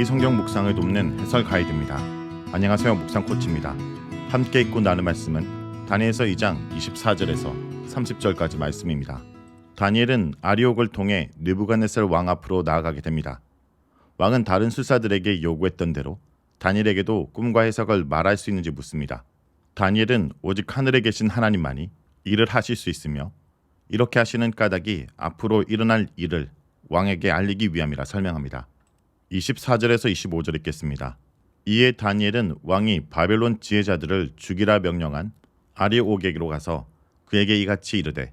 매일 성경 묵상을 돕는 해설 가이드입니다. 안녕하세요, 묵상 코치입니다. 함께 읽고 나눌 말씀은 다니엘서 2장 24절에서 30절까지 말씀입니다. 다니엘은 아리옥을 통해 느부갓네살 왕 앞으로 나아가게 됩니다. 왕은 다른 술사들에게 요구했던 대로 다니엘에게도 꿈과 해석을 말할 수 있는지 묻습니다. 다니엘은 오직 하늘에 계신 하나님만이 일을 하실 수 있으며 이렇게 하시는 까닭이 앞으로 일어날 일을 왕에게 알리기 위함이라 설명합니다. 24절에서 25절 읽겠습니다. 이에 다니엘은 왕이 바벨론 지혜자들을 죽이라 명령한 아리옥에게로 가서 그에게 이같이 이르되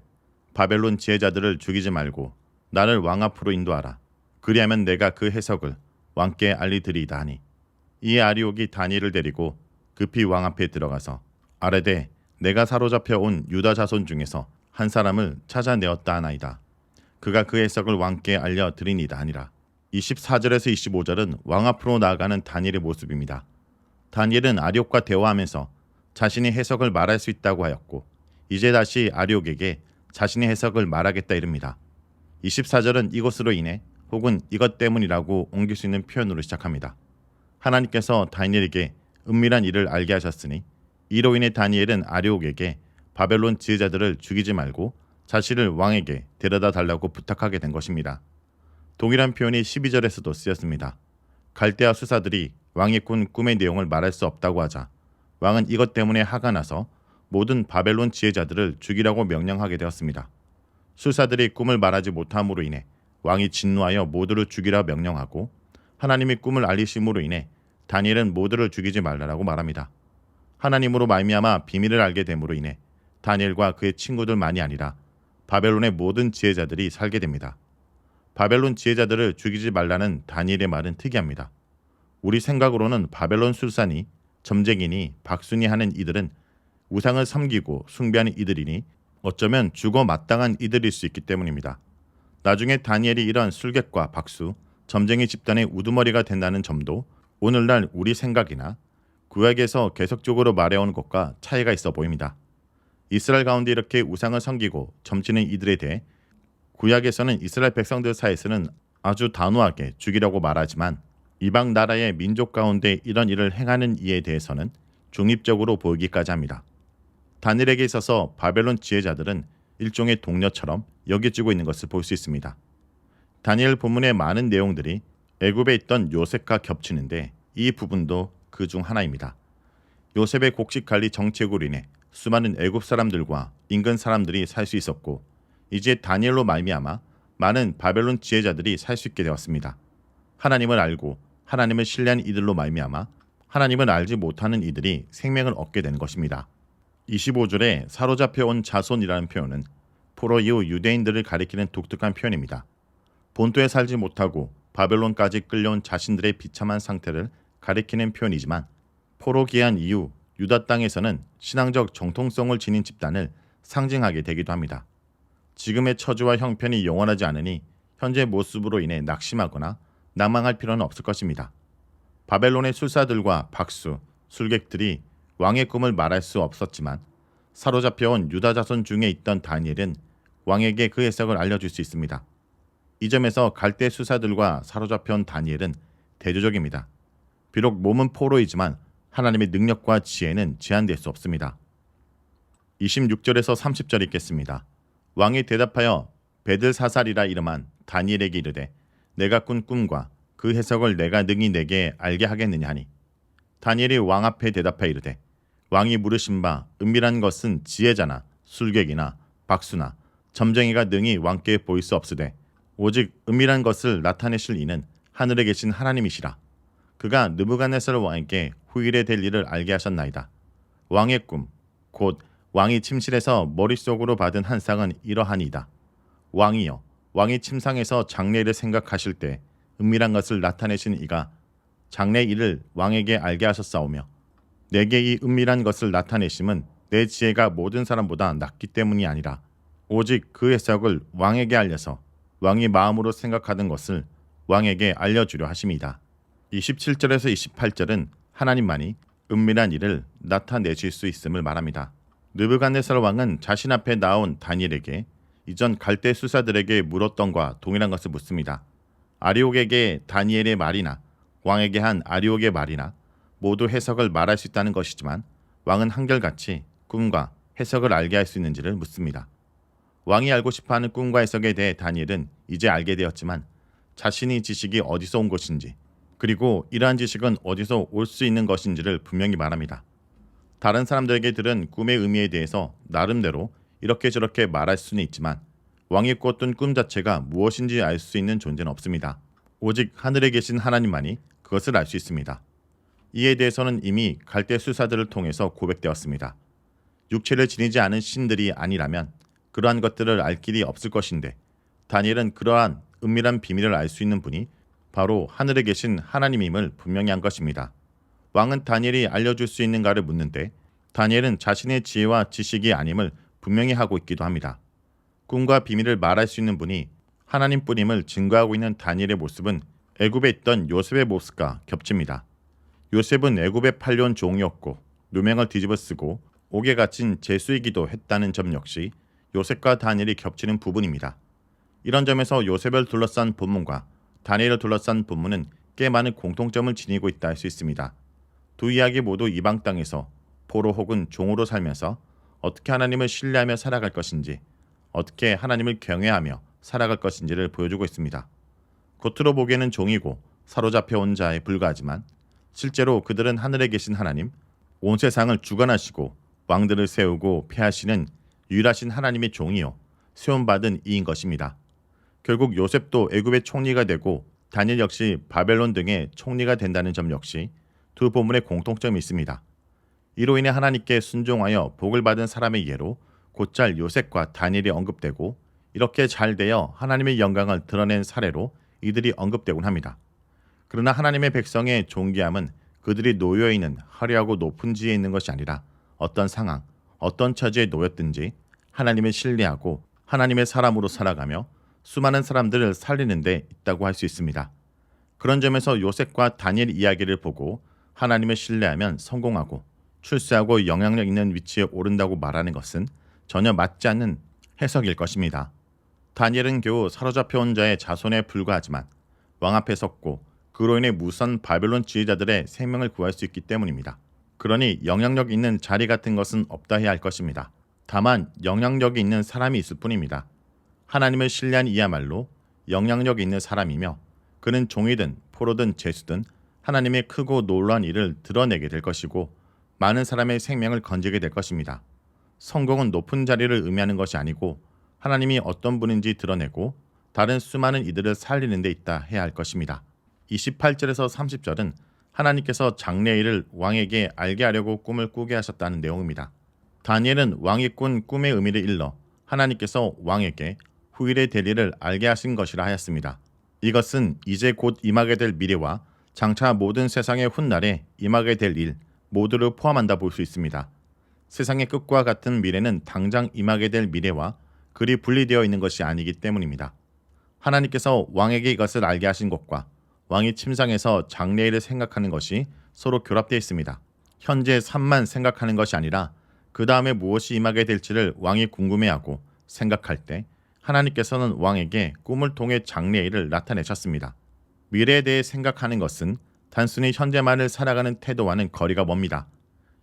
바벨론 지혜자들을 죽이지 말고 나를 왕 앞으로 인도하라. 그리하면 내가 그 해석을 왕께 알리드리이다 하니 이에 아리옥이 다니엘을 데리고 급히 왕 앞에 들어가서 아뢰되 내가 사로잡혀 온 유다 자손 중에서 한 사람을 찾아내었다 하나이다. 그가 그 해석을 왕께 알려드리니이다 하니라. 24절에서 25절은 왕 앞으로 나아가는 다니엘의 모습입니다. 다니엘은 아리옥과 대화하면서 자신이 해석을 말할 수 있다고 하였고 이제 다시 아리옥에게 자신의 해석을 말하겠다 이릅니다. 24절은 이것으로 인해 혹은 이것 때문이라고 옮길 수 있는 표현으로 시작합니다. 하나님께서 다니엘에게 은밀한 일을 알게 하셨으니 이로 인해 다니엘은 아리옥에게 바벨론 지혜자들을 죽이지 말고 자신을 왕에게 데려다 달라고 부탁하게 된 것입니다. 동일한 표현이 12절에서도 쓰였습니다. 갈대아 수사들이 왕이 꾼 꿈의 내용을 말할 수 없다고 하자 왕은 이것 때문에 화가 나서 모든 바벨론 지혜자들을 죽이라고 명령하게 되었습니다. 수사들이 꿈을 말하지 못함으로 인해 왕이 진노하여 모두를 죽이라 명령하고 하나님이 꿈을 알리심으로 인해 다니엘은 모두를 죽이지 말라라고 말합니다. 하나님으로 말미암아 비밀을 알게 됨으로 인해 다니엘과 그의 친구들만이 아니라 바벨론의 모든 지혜자들이 살게 됩니다. 바벨론 지혜자들을 죽이지 말라는 다니엘의 말은 특이합니다. 우리 생각으로는 바벨론 술사니, 점쟁이니, 박순이 하는 이들은 우상을 섬기고 숭배하는 이들이니 어쩌면 죽어 마땅한 이들일 수 있기 때문입니다. 나중에 다니엘이 이런 술객과 박수, 점쟁이 집단의 우두머리가 된다는 점도 오늘날 우리 생각이나 구약에서 계속적으로 말해온 것과 차이가 있어 보입니다. 이스라엘 가운데 이렇게 우상을 섬기고 점치는 이들에 대해 구약에서는 이스라엘 백성들 사이에서는 아주 단호하게 죽이라고 말하지만 이방 나라의 민족 가운데 이런 일을 행하는 이에 대해서는 중립적으로 보이기까지 합니다. 다니엘에게 있어서 바벨론 지혜자들은 일종의 동료처럼 여겨지고 있는 것을 볼 수 있습니다. 다니엘 본문의 많은 내용들이 애굽에 있던 요셉과 겹치는데 이 부분도 그 중 하나입니다. 요셉의 곡식 관리 정책으로 인해 수많은 애굽 사람들과 인근 사람들이 살 수 있었고 이제 다니엘로 말미암아 많은 바벨론 지혜자들이 살 수 있게 되었습니다. 하나님을 알고 하나님을 신뢰한 이들로 말미암아 하나님을 알지 못하는 이들이 생명을 얻게 된 것입니다. 25절에 사로잡혀 온 자손이라는 표현은 포로 이후 유대인들을 가리키는 독특한 표현입니다. 본토에 살지 못하고 바벨론까지 끌려온 자신들의 비참한 상태를 가리키는 표현이지만 포로 귀환 이후 유다 땅에서는 신앙적 정통성을 지닌 집단을 상징하게 되기도 합니다. 지금의 처지와 형편이 영원하지 않으니 현재 모습으로 인해 낙심하거나 낭망할 필요는 없을 것입니다. 바벨론의 술사들과 박수, 술객들이 왕의 꿈을 말할 수 없었지만 사로잡혀온 유다 자손 중에 있던 다니엘은 왕에게 그 해석을 알려줄 수 있습니다. 이 점에서 갈대 수사들과 사로잡혀온 다니엘은 대조적입니다. 비록 몸은 포로이지만 하나님의 능력과 지혜는 제한될 수 없습니다. 26절에서 30절 읽겠습니다. 왕이 대답하여 베들사살이라 이름한 다니엘에게 이르되 내가 꾼 꿈과 그 해석을 내가 능히 내게 알게 하겠느냐 하니 다니엘이 왕 앞에 대답하여 이르되 왕이 물으신 바 은밀한 것은 지혜자나 술객이나 박수나 점쟁이가 능히 왕께 보일 수 없으되 오직 은밀한 것을 나타내실 이는 하늘에 계신 하나님이시라. 그가 느부갓네살 왕에게 후일에 될 일을 알게 하셨나이다. 왕의 꿈, 곧 왕이 침실에서 머릿속으로 받은 한 쌍은 이러하니이다. 왕이여, 왕이 침상에서 장래일을 생각하실 때 은밀한 것을 나타내신 이가 장래 일을 왕에게 알게 하셨사오며 내게 이 은밀한 것을 나타내심은 내 지혜가 모든 사람보다 낫기 때문이 아니라 오직 그 해석을 왕에게 알려서 왕이 마음으로 생각하던 것을 왕에게 알려주려 하심이다. 27절에서 28절은 하나님만이 은밀한 일을 나타내실 수 있음을 말합니다. 느부갓네살 왕은 자신 앞에 나온 다니엘에게 이전 갈대 수사들에게 물었던과 동일한 것을 묻습니다. 아리옥에게 다니엘의 말이나 왕에게 한 아리옥의 말이나 모두 해석을 말할 수 있다는 것이지만 왕은 한결같이 꿈과 해석을 알게 할 수 있는지를 묻습니다. 왕이 알고 싶어하는 꿈과 해석에 대해 다니엘은 이제 알게 되었지만 자신이 지식이 어디서 온 것인지 그리고 이러한 지식은 어디서 올 수 있는 것인지를 분명히 말합니다. 다른 사람들에게 들은 꿈의 의미에 대해서 나름대로 이렇게 저렇게 말할 수는 있지만 왕이 꿨던 꿈 자체가 무엇인지 알 수 있는 존재는 없습니다. 오직 하늘에 계신 하나님만이 그것을 알 수 있습니다. 이에 대해서는 이미 갈대 수사들을 통해서 고백되었습니다. 육체를 지니지 않은 신들이 아니라면 그러한 것들을 알 길이 없을 것인데 다니엘은 그러한 은밀한 비밀을 알 수 있는 분이 바로 하늘에 계신 하나님임을 분명히 한 것입니다. 왕은 다니엘이 알려줄 수 있는가를 묻는데 다니엘은 자신의 지혜와 지식이 아님을 분명히 하고 있기도 합니다. 꿈과 비밀을 말할 수 있는 분이 하나님뿐임을 증거하고 있는 다니엘의 모습은 애굽에 있던 요셉의 모습과 겹칩니다. 요셉은 애굽에 팔려온 종이었고 누명을 뒤집어 쓰고 옥에 갇힌 죄수이기도 했다는 점 역시 요셉과 다니엘이 겹치는 부분입니다. 이런 점에서 요셉을 둘러싼 본문과 다니엘을 둘러싼 본문은 꽤 많은 공통점을 지니고 있다 할 수 있습니다. 두 이야기 모두 이방 땅에서 포로 혹은 종으로 살면서 어떻게 하나님을 신뢰하며 살아갈 것인지, 어떻게 하나님을 경외하며 살아갈 것인지를 보여주고 있습니다. 겉으로 보기에는 종이고 사로잡혀온 자에 불과하지만 실제로 그들은 하늘에 계신 하나님, 온 세상을 주관하시고 왕들을 세우고 폐하시는 유일하신 하나님의 종이요 세움받은 이인 것입니다. 결국 요셉도 애굽의 총리가 되고 다니엘 역시 바벨론 등의 총리가 된다는 점 역시 두 본문의 공통점이 있습니다. 이로 인해 하나님께 순종하여 복을 받은 사람의 예로 곧잘 요셉과 다니엘이 언급되고 이렇게 잘 되어 하나님의 영광을 드러낸 사례로 이들이 언급되곤 합니다. 그러나 하나님의 백성의 존귀함은 그들이 놓여있는 화려하고 높은 지에 있는 것이 아니라 어떤 상황, 어떤 처지에 놓였든지 하나님을 신뢰하고 하나님의 사람으로 살아가며 수많은 사람들을 살리는 데 있다고 할 수 있습니다. 그런 점에서 요셉과 다니엘 이야기를 보고 하나님을 신뢰하면 성공하고 출세하고 영향력 있는 위치에 오른다고 말하는 것은 전혀 맞지 않는 해석일 것입니다. 다니엘은 겨우 사로잡혀온 자의 자손에 불과하지만 왕 앞에 섰고 그로 인해 무선 바벨론 지휘자들의 생명을 구할 수 있기 때문입니다. 그러니 영향력 있는 자리 같은 것은 없다 해야 할 것입니다. 다만 영향력이 있는 사람이 있을 뿐입니다. 하나님을 신뢰한 이야말로 영향력 있는 사람이며 그는 종이든 포로든 죄수든 하나님의 크고 놀라운 일을 드러내게 될 것이고 많은 사람의 생명을 건지게 될 것입니다. 성공은 높은 자리를 의미하는 것이 아니고 하나님이 어떤 분인지 드러내고 다른 수많은 이들을 살리는 데 있다 해야 할 것입니다. 28절에서 30절은 하나님께서 장래일을 왕에게 알게 하려고 꿈을 꾸게 하셨다는 내용입니다. 다니엘은 왕이 꾼 꿈의 의미를 일러 하나님께서 왕에게 후일에 될 일을 알게 하신 것이라 하였습니다. 이것은 이제 곧 임하게 될 미래와 장차 모든 세상의 훗날에 임하게 될 일 모두를 포함한다 볼 수 있습니다. 세상의 끝과 같은 미래는 당장 임하게 될 미래와 그리 분리되어 있는 것이 아니기 때문입니다. 하나님께서 왕에게 이것을 알게 하신 것과 왕이 침상에서 장래일을 생각하는 것이 서로 결합되어 있습니다. 현재 삶만 생각하는 것이 아니라 그 다음에 무엇이 임하게 될지를 왕이 궁금해하고 생각할 때 하나님께서는 왕에게 꿈을 통해 장래일을 나타내셨습니다. 미래에 대해 생각하는 것은 단순히 현재만을 살아가는 태도와는 거리가 멉니다.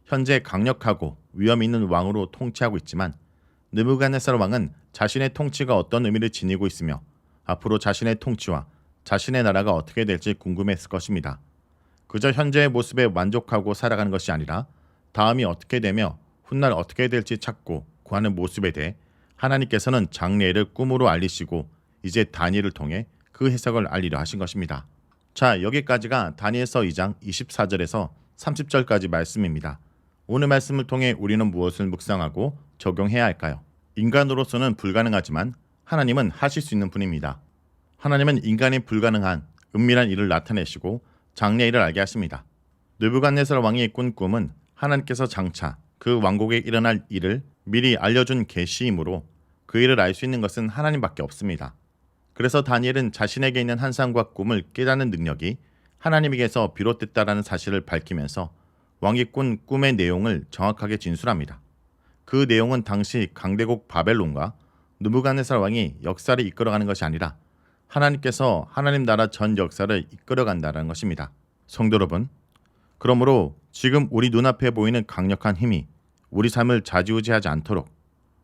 현재 강력하고 위험 있는 왕으로 통치하고 있지만 느부갓네살 왕은 자신의 통치가 어떤 의미를 지니고 있으며 앞으로 자신의 통치와 자신의 나라가 어떻게 될지 궁금했을 것입니다. 그저 현재의 모습에 만족하고 살아가는 것이 아니라 다음이 어떻게 되며 훗날 어떻게 될지 찾고 구하는 모습에 대해 하나님께서는 장래일을 꿈으로 알리시고 이제 다니엘을 통해 그 해석을 알리려 하신 것입니다. 자, 여기까지가 다니엘서 2장 24절에서 30절까지 말씀입니다. 오늘 말씀을 통해 우리는 무엇을 묵상하고 적용해야 할까요? 인간으로서는 불가능하지만 하나님은 하실 수 있는 분입니다. 하나님은 인간이 불가능한 은밀한 일을 나타내시고 장래일을 알게 하십니다. 느부갓네살 왕이 꾼 꿈은 하나님께서 장차 그 왕국에 일어날 일을 미리 알려준 계시이므로 그 일을 알 수 있는 것은 하나님밖에 없습니다. 그래서 다니엘은 자신에게 있는 환상과 꿈을 깨닫는 능력이 하나님에게서 비롯됐다라는 사실을 밝히면서 왕이 꾼 꿈의 내용을 정확하게 진술합니다. 그 내용은 당시 강대국 바벨론과 느부갓네살 왕이 역사를 이끌어가는 것이 아니라 하나님께서 하나님 나라 전 역사를 이끌어간다는 것입니다. 성도 여러분, 그러므로 지금 우리 눈앞에 보이는 강력한 힘이 우리 삶을 좌지우지하지 않도록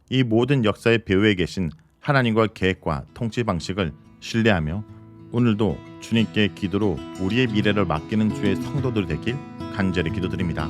이 모든 역사의 배후에 계신 하나님과 계획과 통치 방식을 신뢰하며 오늘도 주님께 기도로 우리의 미래를 맡기는 주의 성도들 되길 간절히 기도드립니다.